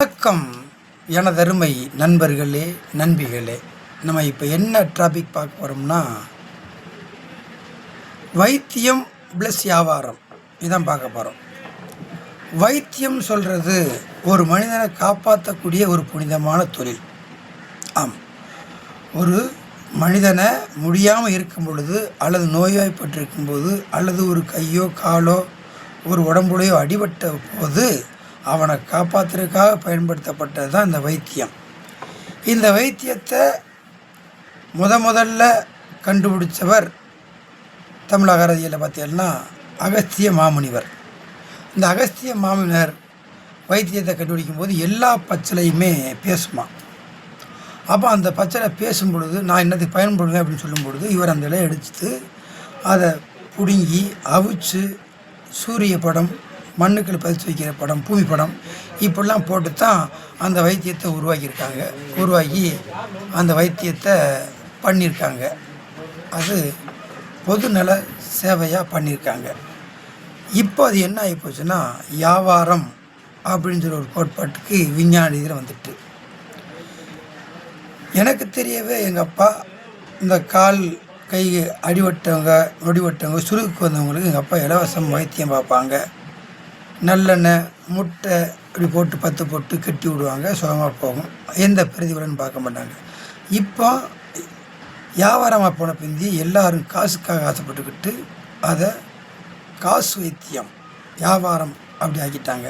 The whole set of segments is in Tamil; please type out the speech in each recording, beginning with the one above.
வணக்கம் எனதருமை நண்பர்களே, நண்பிகளே. நம்ம இப்போ என்ன டாபிக் பார்க்க போகிறோம்னா, வைத்தியம் ப்ளஸ் வியாபாரம் இதான் பார்க்க போகிறோம். வைத்தியம் சொல்கிறது ஒரு மனிதனை காப்பாற்றக்கூடிய ஒரு புனிதமான தொழில். ஆம், ஒரு மனிதனை முடியாமல் இருக்கும் பொழுது, அல்லது நோய்வாய்ப்பட்டிருக்கும்போது, அல்லது ஒரு கையோ காலோ ஒரு உடம்புலையோ அடிபட்ட போது அவனை காப்பாற்றுறதுக்காக பயன்படுத்தப்பட்டது தான் இந்த வைத்தியம். இந்த வைத்தியத்தை முதல்ல கண்டுபிடிச்சவர் தமிழ் அகராதியில் பார்த்தீங்கன்னா அகஸ்திய மாமுனிவர். இந்த அகஸ்திய மாமுனிவர் வைத்தியத்தை கண்டுபிடிக்கும் போது எல்லா பச்சிலையுமே பேசுமா. அப்போ அந்த பச்சிலை பேசும் பொழுது நான் என்னத்துக்கு பயன்படுவேன் அப்படின்னு சொல்லும் பொழுது இவர் அந்த இலையை எடுத்து அதை பிடுங்கி அவிச்சு சூரிய படம், மண்ணுக்கள் பதிச்சு வைக்கிற படம், பூமி படம் இப்படிலாம் போட்டு தான் அந்த வைத்தியத்தை உருவாக்கியிருக்காங்க. உருவாக்கி அந்த வைத்தியத்தை பண்ணியிருக்காங்க. அது பொதுநல சேவையாக பண்ணியிருக்காங்க. இப்போ அது என்ன ஆகிப்போச்சுன்னா, வியாபாரம் அப்படின்னு சொல்லி ஒரு கோட்பாட்டுக்கு விஞ்ஞான இதில் வந்துட்டு. எனக்கு தெரியவே எங்கள் அப்பா இந்த கால் கை அடிவட்டவங்க நொடிவட்டவங்க சுருக்கு வந்தவங்களுக்கு எங்கள் அப்பா இலவசம் வைத்தியம் பார்ப்பாங்க. நல்லெண்ணெய் முட்டை இப்படி போட்டு 10 போட்டு கட்டி விடுவாங்க, சுகமாக போகும், எந்த பிரதிபலன்னு பார்க்க மாட்டாங்க. இப்போ வியாபாரமாக போன பிந்தி எல்லோரும் காசுக்காக ஆசைப்பட்டுக்கிட்டு அதை காசு வைத்தியம் வியாபாரம் அப்படி ஆக்கிட்டாங்க.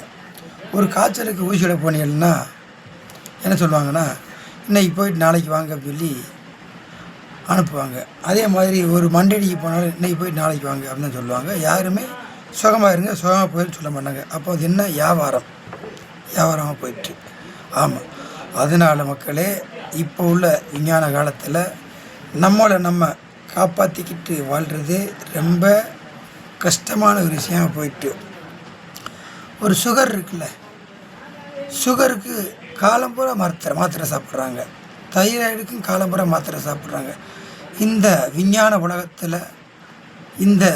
ஒரு காய்ச்சலுக்கு ஊசியோட போனீங்கன்னா என்ன சொல்லுவாங்கன்னா, இன்னைக்கு போயிட்டு நாளைக்கு வாங்க சொல்லி அனுப்புவாங்க. அதே மாதிரி ஒரு மண்டடிக்கு போனாலும் இன்னைக்கு போயிட்டு நாளைக்கு வாங்க அப்படின்னு சொல்லுவாங்க. யாருமே சுகமாக இருங்க சுகமாக போயிட்டு சொல்ல மாட்டாங்க. அப்போ அது என்ன வியாபாரமாக போயிட்டு. ஆமாம், அதனால் மக்களே, இப்போ உள்ள விஞ்ஞான காலத்தில் நம்ம காப்பாற்றிக்கிட்டு வாழ்கிறதே ரொம்ப கஷ்டமான ஒரு விஷயமாக போயிட்டு. ஒரு சுகர் இருக்குல்ல, சுகருக்கு காலம்பூரா மாத்திரை சாப்பிட்றாங்க. தைராய்டுக்கும் காலம்பூரா மாத்திரை சாப்பிட்றாங்க. இந்த விஞ்ஞான உலகத்தில் இந்த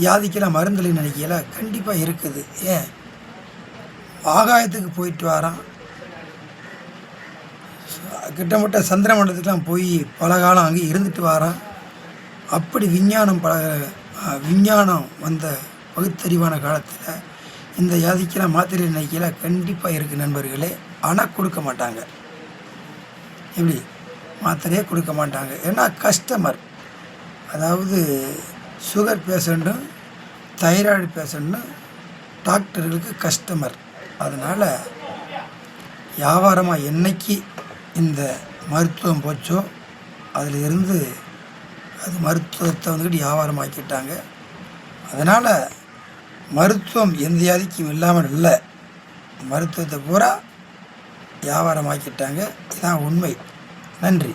வியாதிக்கெல்லாம் மருந்துகளை நினைக்கல கண்டிப்பாக இருக்குது. ஏன் ஆகாயத்துக்கு போயிட்டு வரான், கிட்டத்தட்ட சந்திர மண்டலத்துக்கெலாம் போய் பல காலம் அங்கே இருந்துட்டு வரான். அப்படி விஞ்ஞானம் வந்த பகுத்தறிவான காலத்தில் இந்த வியாதிக்கெல்லாம் மாத்திரை நினைக்கல கண்டிப்பாக இருக்குது நண்பர்களே. ஆனால் கொடுக்க மாட்டாங்க. எப்படி மாத்திரையே கொடுக்க மாட்டாங்க. ஏன்னா கஸ்டமர், அதாவது சுகர் பேஷண்ட்டும் தைராய்டு பேஷண்ட்டும் டாக்டர்களுக்கு கஸ்டமர். அதனால் வியாபாரமாக என்னைக்கு இந்த மருத்துவம் போச்சோ அதில் இருந்து அது மருத்துவத்தை வந்துக்கிட்டு வியாபாரமாக்கிட்டாங்க. அதனால் மருத்துவம் எந்த வியாதிக்கும் இல்லாமல் இல்லை, மருத்துவத்தை பூரா வியாபாரமாக்கிட்டாங்க. இதுதான் உண்மை. நன்றி.